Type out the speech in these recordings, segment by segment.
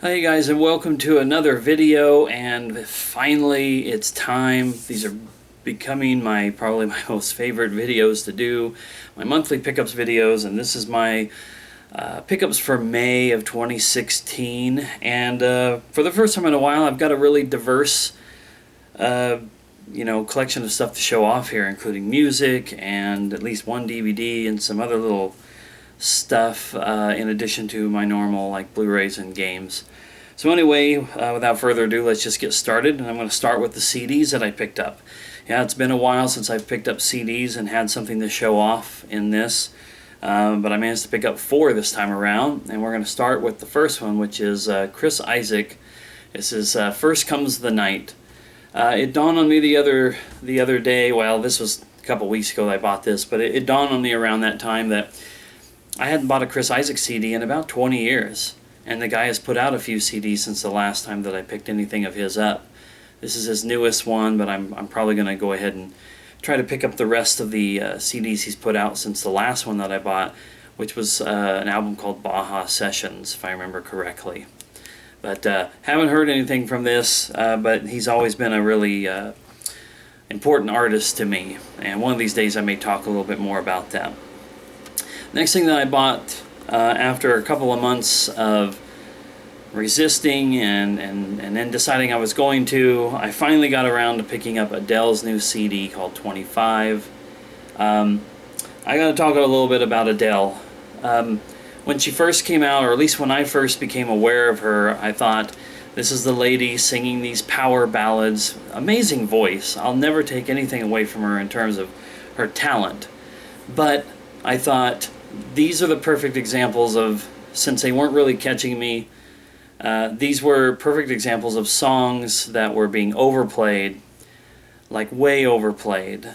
Hi guys, and welcome to another video. And finally it's time. These are becoming probably my most favorite videos to do, my monthly pickups videos, and this is my pickups for May of 2016. And for the first time in a while, I've got a really diverse collection of stuff to show off here, including music and at least one DVD and some other little stuff in addition to my normal like Blu-rays and games. So anyway, without further ado, let's just get started. And I'm going to start with the CDs that I picked up. Yeah, it's been a while since I've picked up CDs and had something to show off in this, but I managed to pick up 4 this time around. And we're going to start with the first one, which is Chris Isaak. This is First Comes the Night. It dawned on me the other day. Well, this was a couple weeks ago that I bought this, but it dawned on me around that time that I hadn't bought a Chris Isaak CD in about 20 years, and the guy has put out a few CDs since the last time that I picked anything of his up. This is his newest one, but I'm probably going to go ahead and try to pick up the rest of the CDs he's put out since the last one that I bought, which was an album called Baja Sessions, if I remember correctly. But haven't heard anything from this, but he's always been a really important artist to me, and one of these days I may talk a little bit more about that. Next thing that I bought after a couple of months of resisting and then deciding I was going to, I finally got around to picking up Adele's new CD called 25. I got to talk a little bit about Adele. When she first came out, or at least when I first became aware of her, I thought, this is the lady singing these power ballads. Amazing voice. I'll never take anything away from her in terms of her talent. But I thought, these are the perfect examples of, since they weren't really catching me, these were perfect examples of songs that were being overplayed, like way overplayed.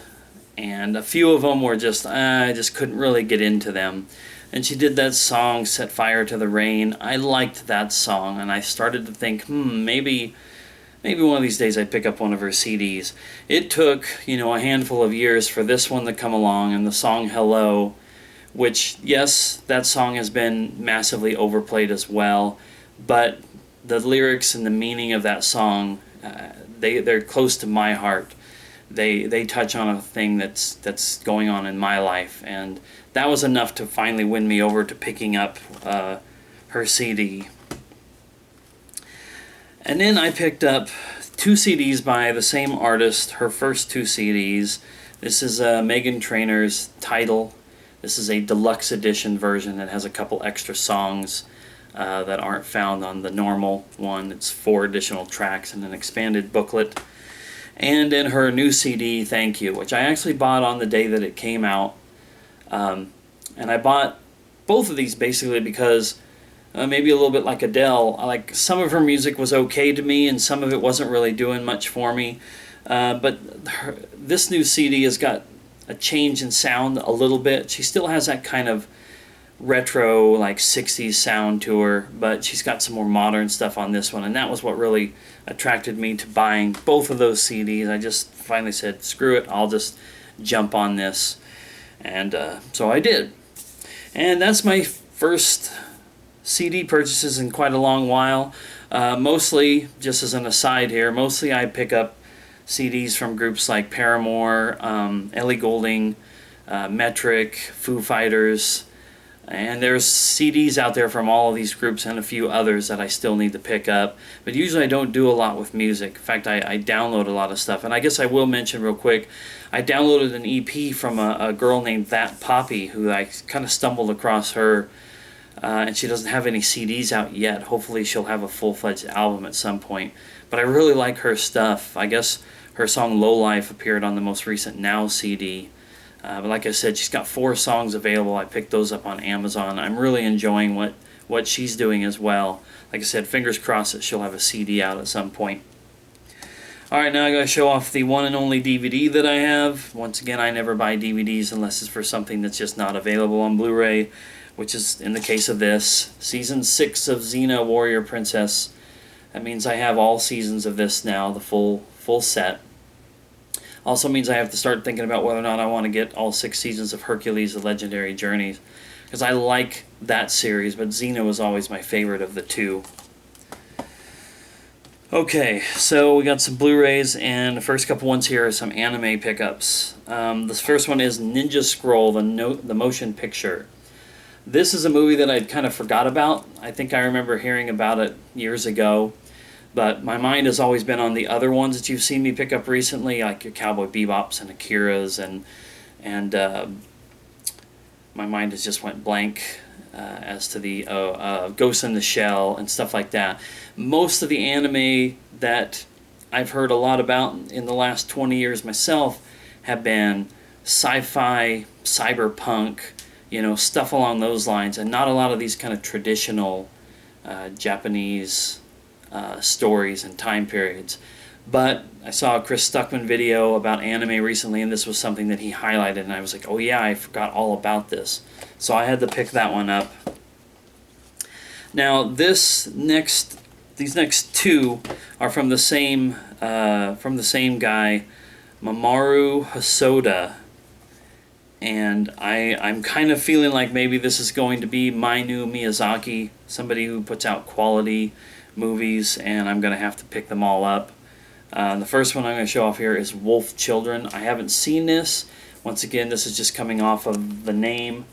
And a few of them were just, I just couldn't really get into them. And she did that song, Set Fire to the Rain. I liked that song, and I started to think, maybe one of these days I'd pick up one of her CDs. It took, a handful of years for this one to come along, and the song Hello, which, yes, that song has been massively overplayed as well, but the lyrics and the meaning of that song, they're close to my heart. They touch on a thing that's going on in my life, and that was enough to finally win me over to picking up her CD. And then I picked up 2 CDs by the same artist, her first 2 CDs. This is Meghan Trainor's Tidal. This is a deluxe edition version that has a couple extra songs that aren't found on the normal one. It's 4 additional tracks and an expanded booklet. And in her new CD, Thank You, which I actually bought on the day that it came out. And I bought both of these basically because maybe a little bit like Adele, like some of her music was okay to me and some of it wasn't really doing much for me. But this new CD has got a change in sound a little bit. She still has that kind of retro, like 60s sound to her, but she's got some more modern stuff on this one, and that was what really attracted me to buying both of those CDs. I just finally said, screw it, I'll just jump on this, and so I did. And that's my first CD purchases in quite a long while. Mostly, just as an aside here, mostly I pick up CDs from groups like Paramore, Ellie Goulding, Metric, Foo Fighters, and there's CDs out there from all of these groups and a few others that I still need to pick up. But usually I don't do a lot with music. In fact, I download a lot of stuff. And I guess I will mention real quick, I downloaded an EP from a girl named That Poppy, who I kind of stumbled across her. And she doesn't have any CDs out yet. Hopefully she'll have a full-fledged album at some point. But I really like her stuff. I guess her song Low Life appeared on the most recent Now CD. But like I said, she's got 4 songs available. I picked those up on Amazon. I'm really enjoying what she's doing as well. Like I said, fingers crossed that she'll have a CD out at some point. Alright, now I gotta show off the one and only DVD that I have. Once again, I never buy DVDs unless it's for something that's just not available on Blu-ray, which is in the case of this. Season 6 of Xena Warrior Princess. That means I have all seasons of this now, the full set. Also means I have to start thinking about whether or not I want to get all 6 seasons of Hercules: The Legendary Journeys, because I like that series, but Xena was always my favorite of the 2. Okay, so we got some Blu-rays, and the first couple ones here are some anime pickups. The first one is Ninja Scroll, the motion picture. This is a movie that I'd kind of forgot about. I think I remember hearing about it years ago, but my mind has always been on the other ones that you've seen me pick up recently, like your Cowboy Bebops and Akira's, and my mind has just went blank as to the Ghost in the Shell and stuff like that. Most of the anime that I've heard a lot about in the last 20 years myself have been sci-fi, cyberpunk, stuff along those lines, and not a lot of these kind of traditional Japanese stories and time periods. But I saw a Chris Stuckman video about anime recently, and this was something that he highlighted, and I was like, oh yeah, I forgot all about this. So I had to pick that one up. Now these next two are from the same guy, Mamoru Hosoda, and I'm kind of feeling like maybe this is going to be my new Miyazaki, somebody who puts out quality movies, and I'm going to have to pick them all up. The first one I'm going to show off here is Wolf Children. I haven't seen this. Once again, this is just coming off of the name.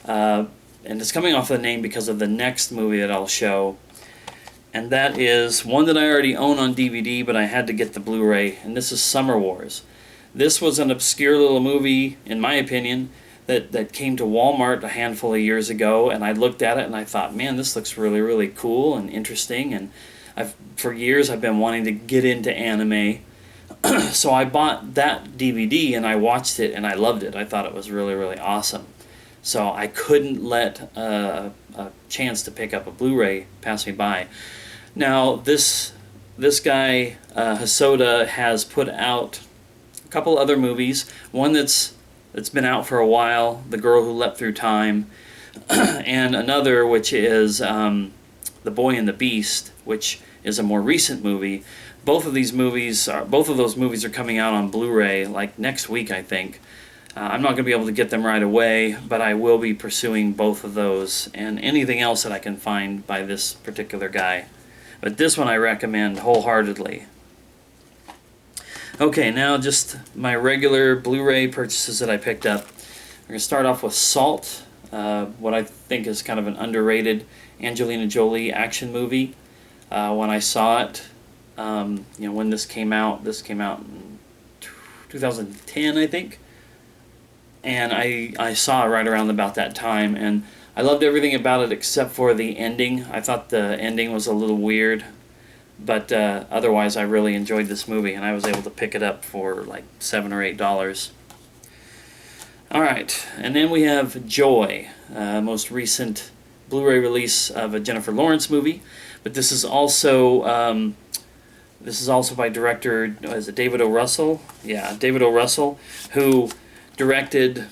And it's coming off of the name because of the next movie that I'll show. And that is one that I already own on DVD, but I had to get the Blu-ray. And this is Summer Wars. This was an obscure little movie, in my opinion, that came to Walmart a handful of years ago. And I looked at it and I thought, man, this looks really, really cool and interesting. And for years I've been wanting to get into anime, so I bought that DVD and I watched it and I loved it. I thought it was really, really awesome. So I couldn't let a chance to pick up a Blu-ray pass me by. Now this guy Hosoda has put out a couple other movies. One that's been out for a while, The Girl Who Leapt Through Time, and another which is The Boy and the Beast, which is a more recent movie. Both of those movies are coming out on Blu-ray like next week, I think. I'm not going to be able to get them right away, but I will be pursuing both of those and anything else that I can find by this particular guy. But this one I recommend wholeheartedly. Okay, now just my regular Blu-ray purchases that I picked up. We're going to start off with Salt, what I think is kind of an underrated Angelina Jolie action movie. When I saw it, when this came out in 2010, I think, and I saw it right around about that time, and I loved everything about it except for the ending. I thought the ending was a little weird, but otherwise I really enjoyed this movie, and I was able to pick it up for like $7 or $8. Alright, and then we have Joy, most recent Blu-ray release of a Jennifer Lawrence movie, but this is also by director, is it David O. Russell? Yeah, David O. Russell, who directed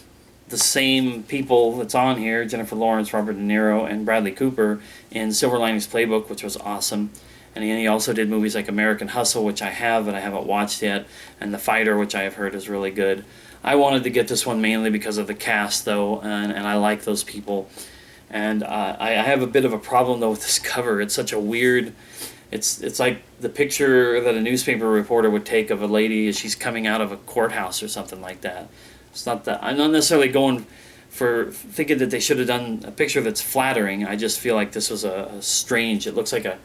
the same people that's on here, Jennifer Lawrence, Robert De Niro, and Bradley Cooper in Silver Linings Playbook, which was awesome. And he also did movies like American Hustle, which I have, but I haven't watched yet, and The Fighter, which I have heard is really good. I wanted to get this one mainly because of the cast, though, and I like those people. And I have a bit of a problem, though, with this cover. It's such a weird... It's like the picture that a newspaper reporter would take of a lady as she's coming out of a courthouse or something like that. It's not that... I'm not necessarily going for thinking that they should have done a picture that's flattering. I just feel like this was a strange... It looks like an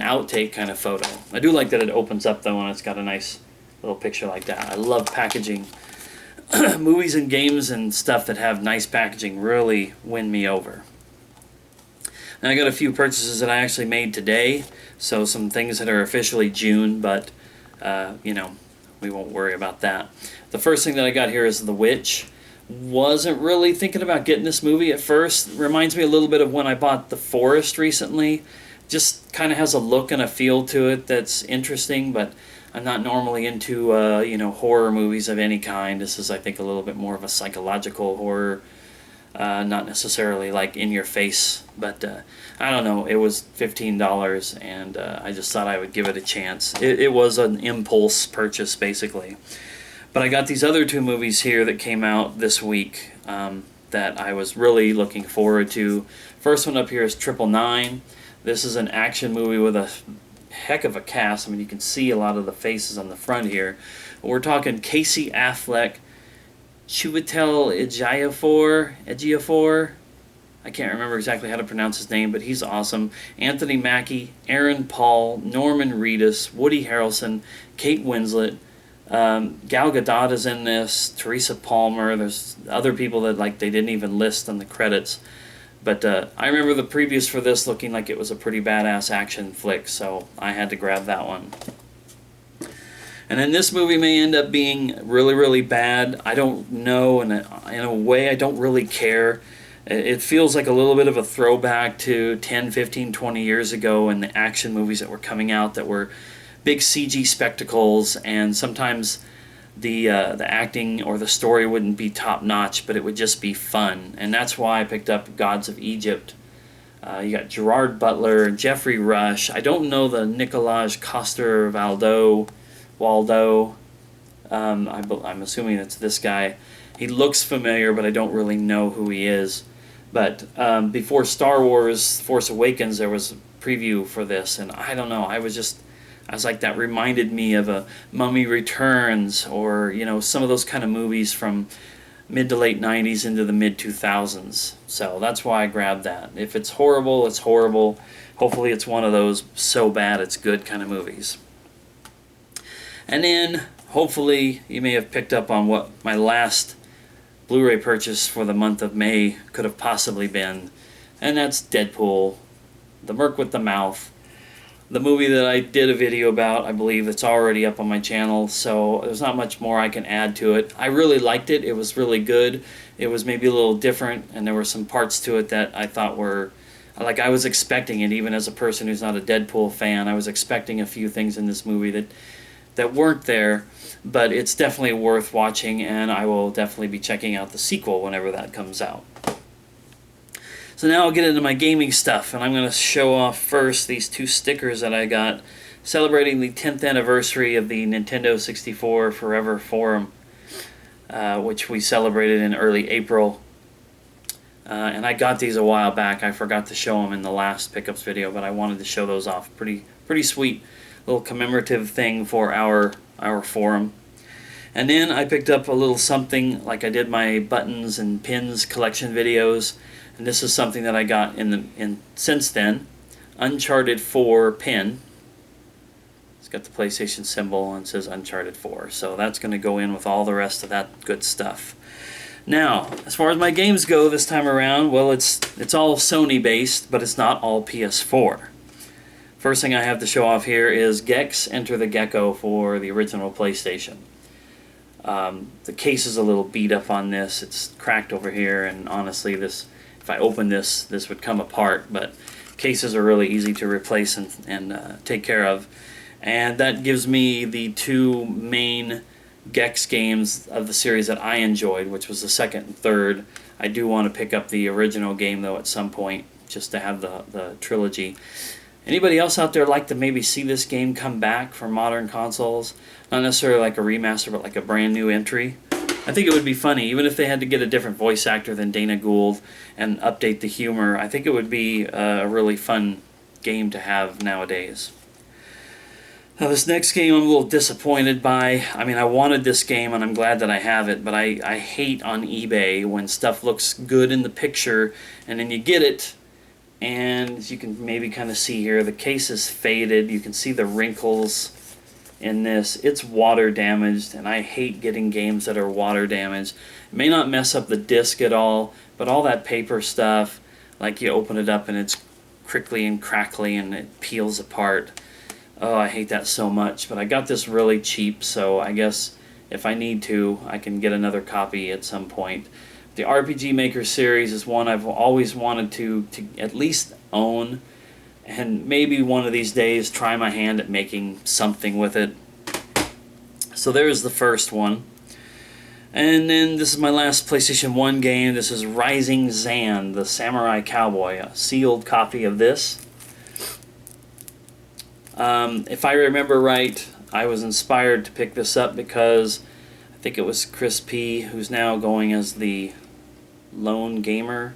outtake kind of photo. I do like that it opens up, though, and it's got a nice little picture like that. I love packaging. Movies and games and stuff that have nice packaging really win me over. And I got a few purchases that I actually made today, so some things that are officially June, but, we won't worry about that. The first thing that I got here is The Witch. Wasn't really thinking about getting this movie at first. Reminds me a little bit of when I bought The Forest recently. Just kind of has a look and a feel to it that's interesting, but I'm not normally into, horror movies of any kind. This is, I think, a little bit more of a psychological horror. Not necessarily like in your face, but I don't know, it was $15 and I just thought I would give it a chance. It was an impulse purchase basically. But I got these other two movies here that came out this week that I was really looking forward to. First one up here is 999. This is an action movie with a heck of a cast. I mean, you can see a lot of the faces on the front here. But we're talking Casey Affleck, Chiwetel Ejiofor. I can't remember exactly how to pronounce his name, but he's awesome. Anthony Mackie, Aaron Paul, Norman Reedus, Woody Harrelson, Kate Winslet. Gal Gadot is in this. Teresa Palmer. There's other people that they didn't even list on the credits. But I remember the previews for this looking like it was a pretty badass action flick, so I had to grab that one. And then this movie may end up being really, really bad. I don't know. In a way, I don't really care. It feels like a little bit of a throwback to 10, 15, 20 years ago and the action movies that were coming out that were big CG spectacles, and sometimes the acting or the story wouldn't be top-notch, but it would just be fun. And that's why I picked up Gods of Egypt. You got Gerard Butler, Jeffrey Rush. I don't know the Nicolas Coster-Waldau. I'm assuming it's this guy. He looks familiar, but I don't really know who he is. But before Star Wars Force Awakens, there was a preview for this, and I don't know. I was like, that reminded me of a Mummy Returns, or some of those kind of movies from mid to late 90s into the mid 2000s. So that's why I grabbed that. If it's horrible, it's horrible. Hopefully it's one of those so bad it's good kind of movies. And then hopefully you may have picked up on what my last Blu-ray purchase for the month of May could have possibly been, and that's Deadpool, The Merc with the Mouth. The movie that I did a video about, I believe it's already up on my channel, so there's not much more I can add to it. I really liked it. It was really good. It was maybe a little different, and there were some parts to it that I thought were, I was expecting it, even as a person who's not a Deadpool fan. I was expecting a few things in this movie that weren't there, but it's definitely worth watching, and I will definitely be checking out the sequel whenever that comes out. So now I'll get into my gaming stuff, and I'm going to show off first these two stickers that I got celebrating the 10th anniversary of the Nintendo 64 Forever Forum, which we celebrated in early April. And I got these a while back. I forgot to show them in the last pickups video, but I wanted to show those off. Pretty sweet little commemorative thing for our forum. And then I picked up a little something, like I did my buttons and pins collection videos, and this is something that I got since then. Uncharted 4 pin. It's got the PlayStation symbol and it says Uncharted 4, so that's going to go in with all the rest of that good stuff. Now, as far as my games go this time around, well, it's all Sony based, but it's not all PS4. First thing I have to show off here is Gex Enter the Gecko for the original PlayStation. The case is a little beat up on this. It's cracked over here, and honestly, if I open this would come apart, but cases are really easy to replace and take care of. And that gives me the two main Gex games of the series that I enjoyed, which was the second and third. I do want to pick up the original game, though, at some point, just to have the trilogy. Anybody else out there like to maybe see this game come back for modern consoles? Not necessarily like a remaster, but like a brand new entry. I think it would be funny, even if they had to get a different voice actor than Dana Gould and update the humor. I think it would be a really fun game to have nowadays. Now this next game I'm a little disappointed by. I mean, I wanted this game and I'm glad that I have it, but I hate on eBay when stuff looks good in the picture and then you get it, and as you can maybe kind of see here, the case is faded. You can see the wrinkles in this. It's water damaged, and I hate getting games that are water damaged. It may not mess up the disc at all, but all that paper stuff, like you open it up and it's crickly and crackly and it peels apart. Oh, I hate that so much. But I got this really cheap, so I guess if I need to, I can get another copy at some point. The RPG Maker series is one I've always wanted to at least own, and maybe one of these days try my hand at making something with it. So there's the first one. And then this is my last PlayStation 1 game. This is Rising Zan, the Samurai Cowboy, a sealed copy of this. If I remember right, I was inspired to pick this up because I think it was Chris P, who's now going as the Lone Gamer.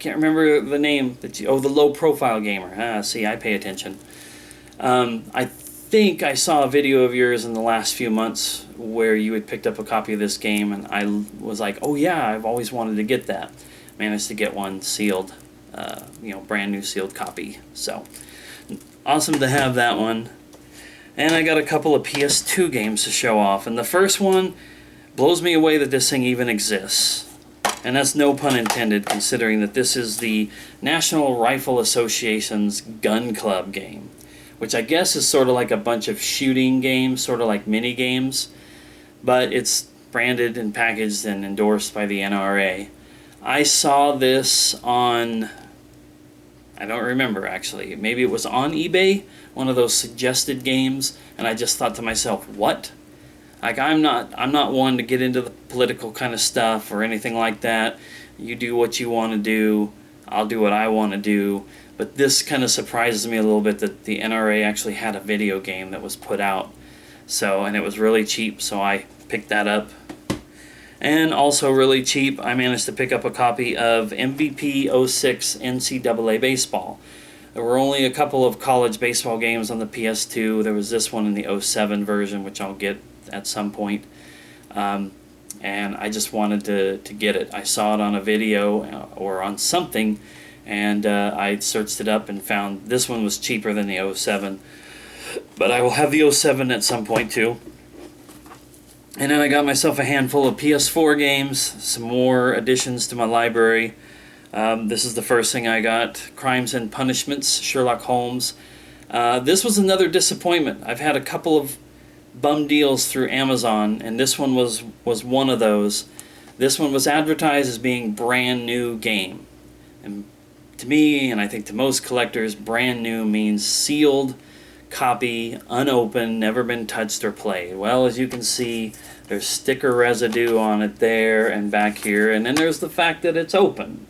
Can't remember the name. The Low Profile Gamer. See, I pay attention. I think I saw a video of yours in the last few months where you had picked up a copy of this game, and I was like, oh yeah, I've always wanted to get that. Managed to get one sealed, brand new sealed copy. So awesome to have that one. And I got a couple of PS2 games to show off, and the first one blows me away that this thing even exists. And that's no pun intended, considering that this is the National Rifle Association's Gun Club game, which I guess is sort of like a bunch of shooting games, sort of like mini games, but it's branded and packaged and endorsed by the NRA. I saw this on, I don't remember actually, maybe it was on eBay, one of those suggested games, and I just thought to myself, what? Like, I'm not one to get into the political kind of stuff or anything like that. You do what you want to do, I'll do what I want to do. But this kind of surprises me a little bit that the NRA actually had a video game that was put out. So, and it was really cheap, so I picked that up. And also really cheap, I managed to pick up a copy of MVP 06 NCAA Baseball. There were only a couple of college baseball games on the PS2. There was this one in the 07 version, which I'll get at some point. And I just wanted to get it. I saw it on a video or on something, and I searched it up and found this one was cheaper than the 07. But I will have the 07 at some point too. And then I got myself a handful of PS4 games, some more additions to my library. This is the first thing I got, Crimes and Punishments, Sherlock Holmes. This was another disappointment. I've had a couple of bum deals through Amazon, and this one was one of those. This one was advertised as being brand new game. And to me, and I think to most collectors, brand new means sealed copy, unopened, never been touched or played. Well, as you can see, there's sticker residue on it there and back here, and then there's the fact that it's open.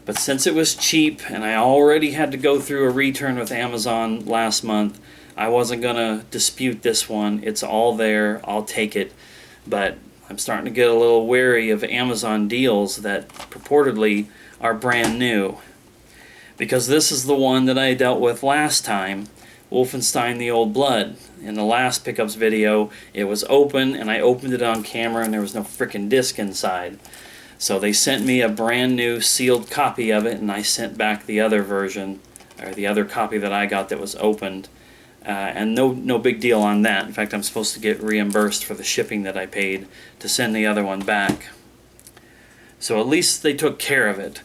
But since it was cheap and I already had to go through a return with Amazon last month, I wasn't going to dispute this one. It's all there. I'll take it. But I'm starting to get a little wary of Amazon deals that purportedly are brand new. Because this is the one that I dealt with last time, Wolfenstein: The Old Blood. In the last pickups video, it was open and I opened it on camera and there was no frickin' disc inside. So they sent me a brand new sealed copy of it, and I sent back the other version, or the other copy that I got that was opened. And no big deal on that. In fact, I'm supposed to get reimbursed for the shipping that I paid to send the other one back. So at least they took care of it.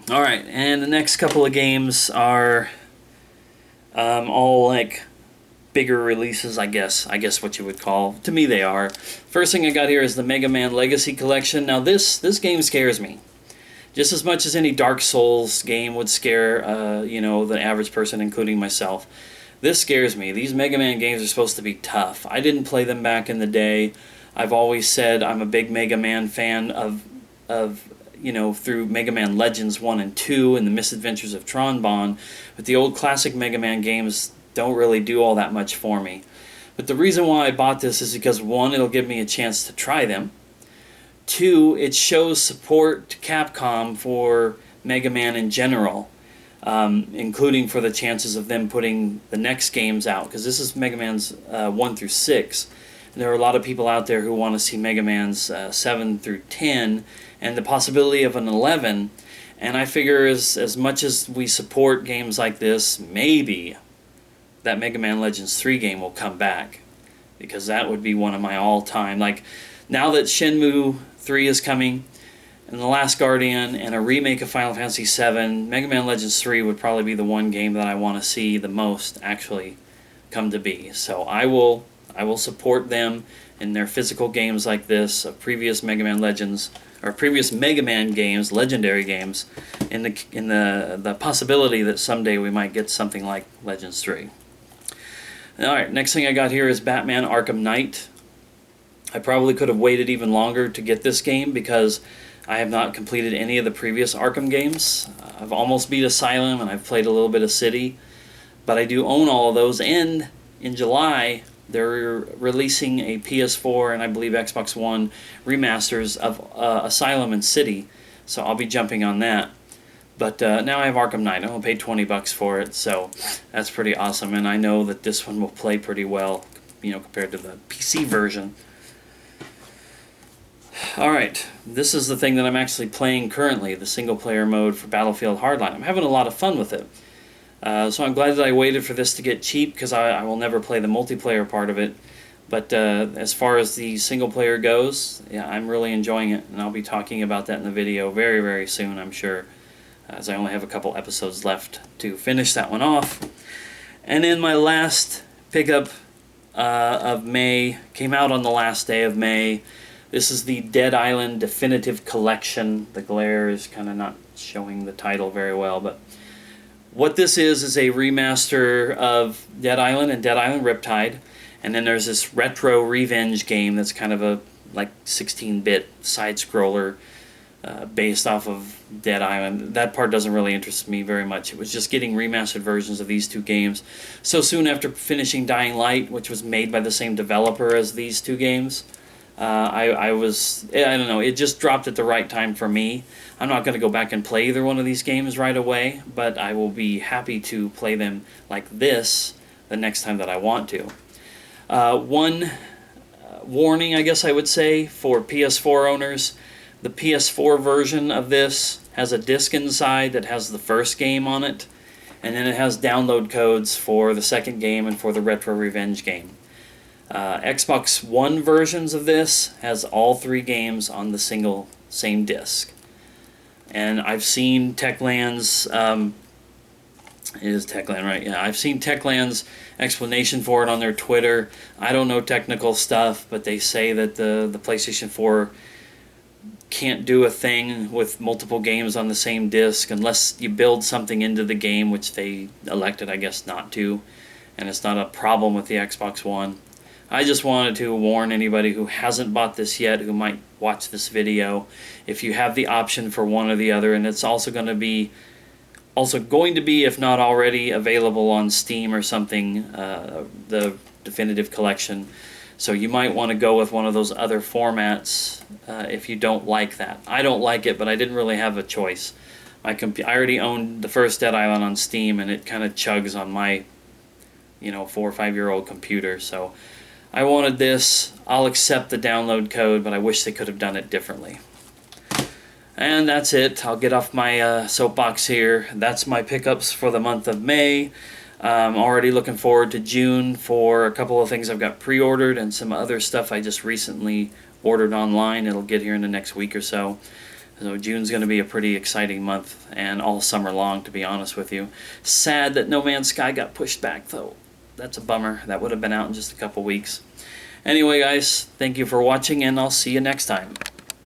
Alright, and the next couple of games are all like bigger releases, I guess what you would call. To me they are. First thing I got here is the Mega Man Legacy Collection. Now this game scares me. Just as much as any Dark Souls game would scare the average person, including myself. This scares me. These Mega Man games are supposed to be tough. I didn't play them back in the day. I've always said I'm a big Mega Man fan of through Mega Man Legends 1 and 2 and the Misadventures of Tron Bonne, but the old classic Mega Man games don't really do all that much for me. But the reason why I bought this is because, one, it'll give me a chance to try them. Two, it shows support to Capcom for Mega Man in general, including for the chances of them putting the next games out, because this is Mega Man's 1 through 6. And there are a lot of people out there who want to see Mega Man's 7 through 10 and the possibility of an 11. And I figure as much as we support games like this, maybe that Mega Man Legends 3 game will come back, because that would be one of my all-time, like, now that Shenmue 3 is coming, and The Last Guardian, and a remake of Final Fantasy VII, Mega Man Legends 3 would probably be the one game that I want to see the most actually come to be. So I will support them in their physical games like this, of previous Mega Man Legends, or previous Mega Man games, legendary games, in the possibility that someday we might get something like Legends 3. Alright, next thing I got here is Batman Arkham Knight. I probably could have waited even longer to get this game because I have not completed any of the previous Arkham games. I've almost beat Asylum and I've played a little bit of City, but I do own all of those, and in July they're releasing a PS4 and I believe Xbox One remasters of Asylum and City, so I'll be jumping on that. But now I have Arkham Knight. I only paid $20 for it, so that's pretty awesome. And I know that this one will play pretty well, compared to the PC version. Alright, this is the thing that I'm actually playing currently, the single-player mode for Battlefield Hardline. I'm having a lot of fun with it. So I'm glad that I waited for this to get cheap, because I will never play the multiplayer part of it. But as far as the single-player goes, yeah, I'm really enjoying it, and I'll be talking about that in the video very, very soon, I'm sure, as I only have a couple episodes left to finish that one off. And then my last pickup of May came out on the last day of May. This is the Dead Island Definitive Collection. The glare is kind of not showing the title very well, but what this is a remaster of Dead Island and Dead Island Riptide, and then there's this retro revenge game that's kind of a like 16-bit side-scroller based off of Dead Island. That part doesn't really interest me very much. It was just getting remastered versions of these two games so soon after finishing Dying Light, which was made by the same developer as these two games. I don't know, it just dropped at the right time for me. I'm not going to go back and play either one of these games right away, but I will be happy to play them like this the next time that I want to. One warning, I guess I would say, for PS4 owners: the PS4 version of this has a disc inside that has the first game on it, and then it has download codes for the second game and for the Retro Revenge game. Xbox One versions of this has all three games on the same disc. And I've seen Techland's, it is Techland, right? Yeah, I've seen Techland's explanation for it on their Twitter. I don't know technical stuff, but they say that the PlayStation 4 can't do a thing with multiple games on the same disc unless you build something into the game, which they elected, I guess, not to. And it's not a problem with the Xbox One. I just wanted to warn anybody who hasn't bought this yet, who might watch this video, if you have the option for one or the other, and it's also going to be, if not already, available on Steam or something, the Definitive Collection. So you might want to go with one of those other formats if you don't like that. I don't like it, but I didn't really have a choice. I already owned the first Dead Island on Steam, and it kind of chugs on my 4 or 5 year old computer, so I wanted this. I'll accept the download code, but I wish they could have done it differently. And that's it. I'll get off my soapbox here. That's my pickups for the month of May. I'm already looking forward to June for a couple of things I've got pre-ordered and some other stuff I just recently ordered online. It'll get here in the next week or so. So June's going to be a pretty exciting month, and all summer long, to be honest with you. Sad that No Man's Sky got pushed back, though. That's a bummer. That would have been out in just a couple weeks. Anyway, guys, thank you for watching, and I'll see you next time.